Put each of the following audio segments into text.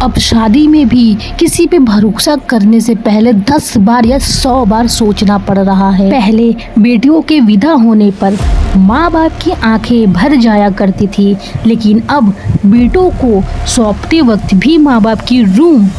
अब शादी में भी किसी पे भरोसा करने से पहले 10 बार या 100 बार सोचना पड़ रहा है। पहले बेटियों के विदा होने पर माँ बाप की आंखें भर जाया करती थी, लेकिन अब बेटों को सौंपते वक्त भी माँ बाप की रूह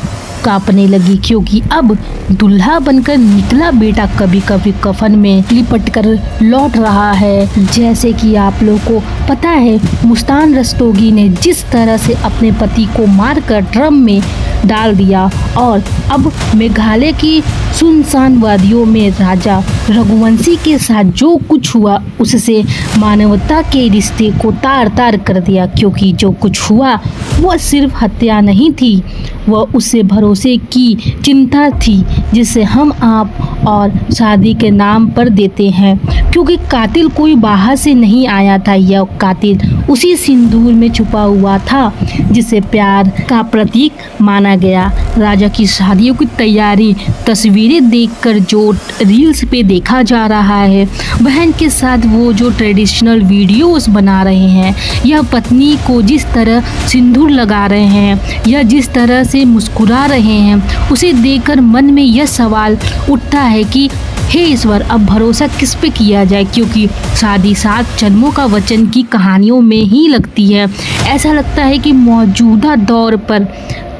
कांपने लगी, क्योंकि अब दूल्हा बनकर निकला बेटा कभी कभी कफन में लिपट कर लौट रहा है। जैसे कि आप लोग को पता है, मुस्तान रस्तोगी ने जिस तरह से अपने पति को मारकर ड्रम में डाल दिया, और अब मेघालय की सुनसान वादियों में राजा रघुवंशी के साथ जो कुछ हुआ उससे मानवता के रिश्ते को तार तार कर दिया, क्योंकि जो कुछ हुआ वह सिर्फ हत्या नहीं थी, वह उससे भरोसे की चिंता थी जिसे हम आप और शादी के नाम पर देते हैं, क्योंकि कातिल कोई बाहर से नहीं आया था। यह कातिल उसी सिंदूर में छुपा हुआ था जिसे प्यार का प्रतीक माना गया। राजा की शादियों की तैयारी तस्वीरें देखकर जो रील्स पे देखा जा रहा है, बहन के साथ वो जो ट्रेडिशनल वीडियोस बना रहे हैं, या पत्नी को जिस तरह सिंदूर लगा रहे हैं, या जिस तरह से मुस्कुरा रहे हैं, उसे देखकर मन में यह सवाल उठता है कि हे ईश्वर, अब भरोसा किस पे किया जाए, क्योंकि शादी 7 जन्मों का वचन की कहानियों में ही लगती है। ऐसा लगता है कि मौजूदा दौर पर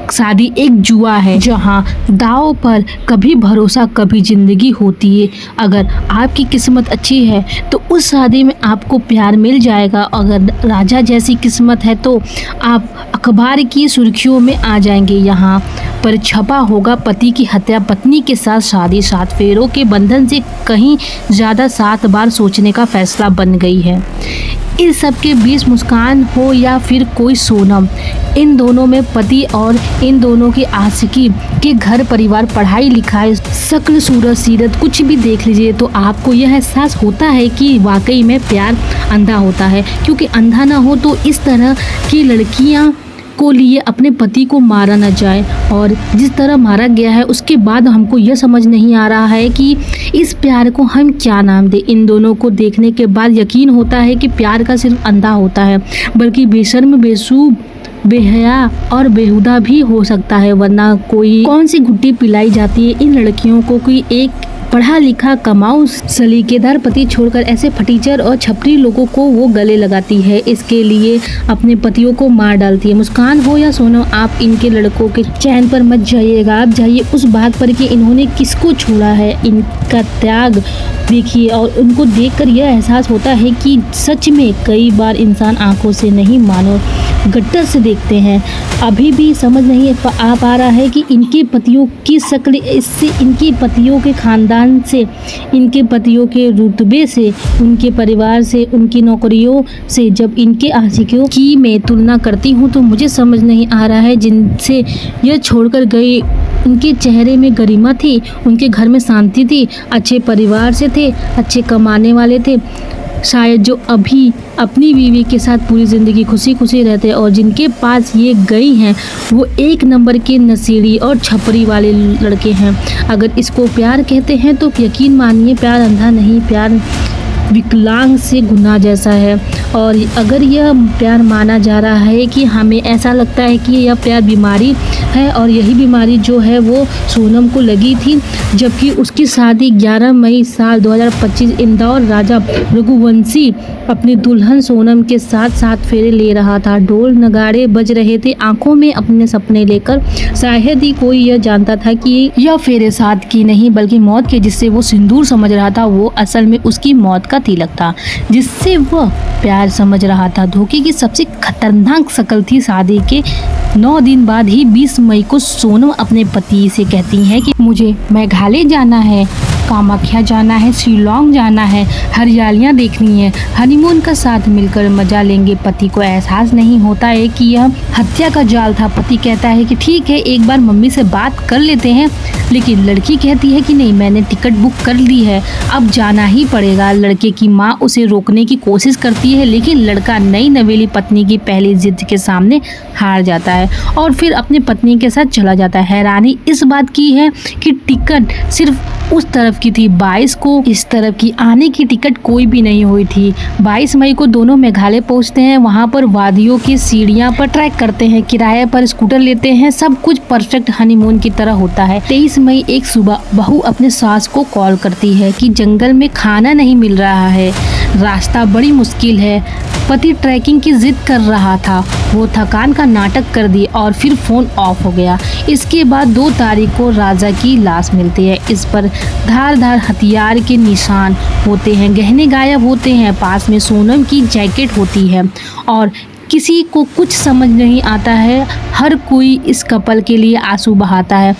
शादी एक जुआ है, जहां दांव पर कभी भरोसा कभी जिंदगी होती है। अगर आपकी किस्मत अच्छी है तो उस शादी में आपको प्यार मिल जाएगा, अगर राजा जैसी किस्मत है तो आप अखबार की सुर्खियों में आ जाएंगे। यहाँ पर छपा होगा पति की हत्या, पत्नी के साथ शादी, 7 फेरों के बंधन से कहीं ज़्यादा 7 बार सोचने का फैसला बन गई है। इस सब के बीच मुस्कान हो या फिर कोई सोनम, इन दोनों में पति और इन दोनों की आशिकी के घर परिवार, पढ़ाई लिखाई, शक्ल सूरत सीरत कुछ भी देख लीजिए तो आपको यह एहसास होता है कि वाकई में प्यार अंधा होता है, क्योंकि अंधा ना हो तो इस तरह की लड़कियां को लिए अपने पति को मारा न जाए, और जिस तरह मारा गया है उसके बाद हमको यह समझ नहीं आ रहा है कि इस प्यार को हम क्या नाम दें। इन दोनों को देखने के बाद यकीन होता है कि प्यार का सिर्फ अंधा होता है, बल्कि बेशर्म, बेसूब, बेहया और बेहुदा भी हो सकता है, वरना कोई कौन सी गुड्डी पिलाई जाती है इन लड़कियों को कि एक पढ़ा लिखा कमाऊ सलीकेदार पति छोड़कर ऐसे फटीचर और छपरी लोगों को वो गले लगाती है, इसके लिए अपने पतियों को मार डालती है। मुस्कान हो या सोनम, आप इनके लड़कों के चैन पर मत जाइएगा, आप जाइए उस बात पर कि इन्होंने किसको छोड़ा है, इनका त्याग देखिए, और उनको देखकर यह एहसास होता है कि सच में कई बार इंसान आंखों से नहीं मानो गट्टर से देखते हैं। अभी भी समझ नहीं आ पा रहा है कि इनके पतियों की शक्ल, इससे इनके पतियों के खानदान से, इनके पतियों के रुतबे से, उनके परिवार से, उनकी नौकरियों से जब इनके आशिकों की मैं तुलना करती हूँ तो मुझे समझ नहीं आ रहा है जिनसे यह छोड़कर गई उनके चेहरे में गरिमा थी, उनके घर में शांति थी, अच्छे परिवार से थे, अच्छे कमाने वाले थे, शायद जो अभी अपनी बीवी के साथ पूरी ज़िंदगी खुशी खुशी रहते, और जिनके पास ये गई हैं वो 1 नंबर के नसीड़ी और छपरी वाले लड़के हैं। अगर इसको प्यार कहते हैं तो यकीन मानिए प्यार अंधा नहीं, प्यार विकलांग से गुनाह जैसा है। और अगर यह प्यार माना जा रहा है कि हमें ऐसा लगता है कि यह प्यार बीमारी है, और यही बीमारी जो है वो सोनम को लगी थी, जबकि उसकी शादी 11 मई साल 2025 इंदौर राजा रघुवंशी अपनी दुल्हन सोनम के साथ 7 फेरे ले रहा था। ढोल नगाड़े बज रहे थे, आंखों में अपने सपने लेकर। शायद ही कोई यह जानता था कि यह फेरे 7 की नहीं बल्कि मौत के, जिससे वो सिंदूर समझ रहा था वो असल में उसकी मौत का तिलक था, जिससे वह प्यार समझ रहा था। धोखे की सबसे खतरनाक शक्ल थी शादी के 9 दिन बाद ही 20 मई को सोनम अपने पति से कहती हैं कि मुझे मेघालय जाना है, कामाख्या जाना है, शिलोंग जाना है, हरियालियाँ देखनी है, हनीमून का साथ मिलकर मजा लेंगे। पति को एहसास नहीं होता है कि यह हत्या का जाल था। पति कहता है कि ठीक है, एक बार मम्मी से बात कर लेते हैं, लेकिन लड़की कहती है कि नहीं, मैंने टिकट बुक कर ली है, अब जाना ही पड़ेगा। लड़के की माँ उसे रोकने की कोशिश करती है, लेकिन लड़का नई नवेली पत्नी की पहली जिद के सामने हार जाता है और फिर अपनी पत्नी के साथ चला जाता है। हैरानी इस बात की है कि टिकट सिर्फ उस तरफ की थी, 22 को इस तरफ की। आने की टिकट कोई भी नहीं हुई थी। 22 मई को दोनों मेघालय पहुंचते हैं। वहां पर वादियों की सीढ़ियां पर ट्रैक करते हैं, किराए पर स्कूटर लेते हैं। सब कुछ परफेक्ट हनीमून की तरह होता है। 23 मई एक सुबह बहू अपने सास को कॉल करती है कि जंगल में खाना नहीं मिल रहा है, रास्ता बड़ी मुश्किल है। पति ट्रैकिंग की जिद कर रहा था, वो थकान का नाटक कर दी और फिर फोन ऑफ हो गया। इसके बाद 2 तारीख को राजा की लाश मिलती है। इस पर धारदार हथियार के निशान होते हैं, गहने गायब होते हैं, पास में सोनम की जैकेट होती है और किसी को कुछ समझ नहीं आता है। हर कोई इस कपल के लिए आंसू बहाता है।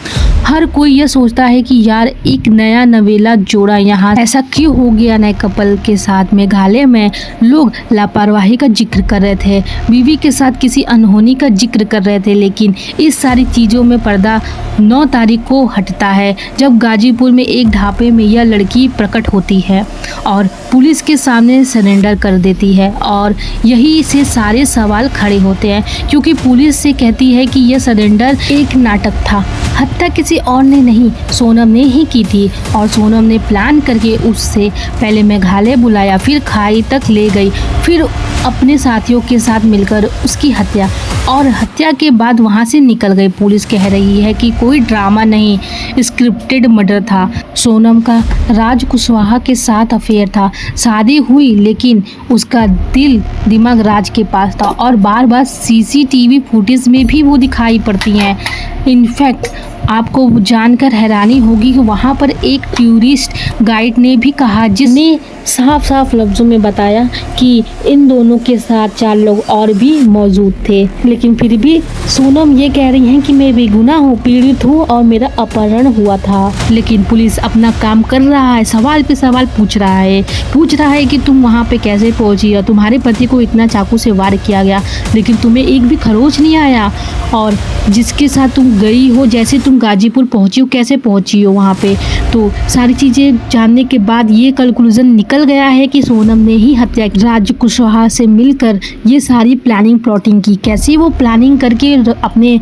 हर कोई यह सोचता है कि यार एक नया नवेला जोड़ा यहाँ ऐसा क्यों हो गया नए कपल के साथ। मेघालय में लोग लापरवाही का जिक्र कर रहे थे, बीवी के साथ किसी अनहोनी का जिक्र कर रहे थे, लेकिन इस सारी चीज़ों में पर्दा 9 तारीख को हटता है, जब गाजीपुर में एक ढाबे में यह लड़की प्रकट होती है और पुलिस के सामने सरेंडर कर देती है। और यही से सारे सवाल खड़े होते हैं, क्योंकि पुलिस से कहती है कि यह सरेंडर एक नाटक था, हत्या किसी और ने नहीं, सोनम ने ही की थी। और सोनम ने प्लान करके उससे पहले मेघालय बुलाया, फिर खाई तक ले गई, फिर अपने साथियों के साथ मिलकर उसकी हत्या, और हत्या के बाद वहां से निकल गई। पुलिस कह रही है कि कोई ड्रामा नहीं, स्क्रिप्टेड मर्डर था। सोनम का राज कुशवाहा के साथ अफेयर था, शादी हुई लेकिन उसका दिमाग राज के पास था, और बार बार सीसीटीवी फुटेज में भी वो दिखाई पड़ती हैं। इनफैक्ट आपको जानकर हैरानी होगी कि वहाँ पर एक टूरिस्ट गाइड ने भी कहा, जिसने साफ साफ लफ्ज़ों में बताया कि इन दोनों के साथ 4 लोग और भी मौजूद थे। लेकिन फिर भी सोनम ये कह रही हैं कि मैं बेगुनाह हूँ, पीड़ित हूँ और मेरा अपहरण हुआ था। लेकिन पुलिस अपना काम कर रहा है, सवाल पे सवाल पूछ रहा है कि तुम वहाँ पे कैसे पहुँची और तुम्हारे पति को इतना चाकू से वार किया गया, लेकिन तुम्हें एक भी खरोच नहीं आया, और जिसके साथ तुम गई हो, जैसे तुम गाजीपुर पहुँची हो, कैसे पहुँची हो वहाँ पे। तो सारी चीज़ें जानने के बाद ये कंक्लूजन निकल गया है कि सोनम ने ही हत्या की। राज कुशवाहा से मिलकर ये सारी प्लानिंग प्लॉटिंग की। कैसे वो प्लानिंग करके अपने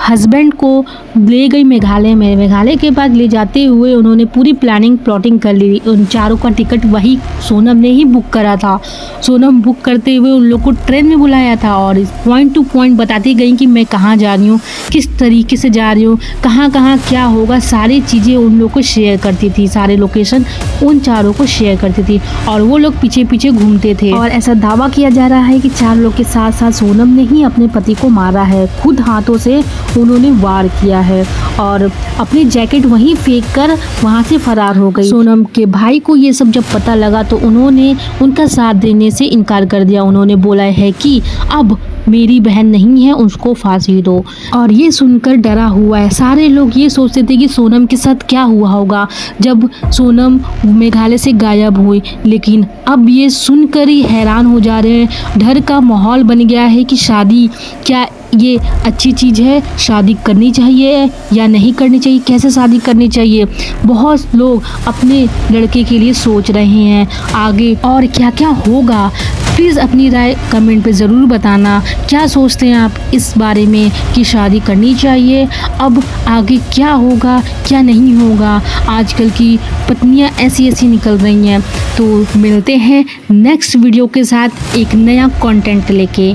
हस्बैंड को ले गई मेघालय में। मेघालय के बाद ले जाते हुए उन्होंने पूरी प्लानिंग प्लॉटिंग कर ली। उन चारों का टिकट वही सोनम ने ही बुक करा था। सोनम बुक करते हुए उन लोग को ट्रेन में बुलाया था और पॉइंट टू पॉइंट बताती गई कि मैं कहाँ जा रही हूँ, किस तरीके से जा रही हूँ, कहाँ कहाँ क्या होगा, सारी चीज़ें उन लोग को शेयर करती थी। सारे लोकेशन उन चारों को शेयर करती थी और वो लोग पीछे पीछे घूमते थे। और ऐसा दावा किया जा रहा है कि 4 लोग के साथ साथ सोनम ने ही अपने पति को मारा है। खुद हाथों से उन्होंने वार किया है और अपनी जैकेट वहीं फेंक कर वहां से फरार हो गई। सोनम के भाई को ये सब जब पता लगा तो उन्होंने उनका साथ देने से इनकार कर दिया। उन्होंने बोला है कि अब मेरी बहन नहीं है, उसको फांसी दो। और ये सुनकर डरा हुआ है। सारे लोग ये सोचते थे कि सोनम के साथ क्या हुआ होगा जब सोनम मेघालय से गायब हुई, लेकिन अब ये सुनकर ही हैरान हो जा रहे हैं। डर का माहौल बन गया है कि शादी क्या ये अच्छी चीज़ है, शादी करनी चाहिए या नहीं करनी चाहिए, कैसे शादी करनी चाहिए। बहुत लोग अपने लड़के के लिए सोच रहे हैं आगे और क्या क्या होगा। प्लीज़ अपनी राय कमेंट पे ज़रूर बताना। क्या सोचते हैं आप इस बारे में कि शादी करनी चाहिए, अब आगे क्या होगा क्या नहीं होगा। आजकल की पत्नियां ऐसी ऐसी निकल रही हैं। तो मिलते हैं नेक्स्ट वीडियो के साथ एक नया कंटेंट लेके।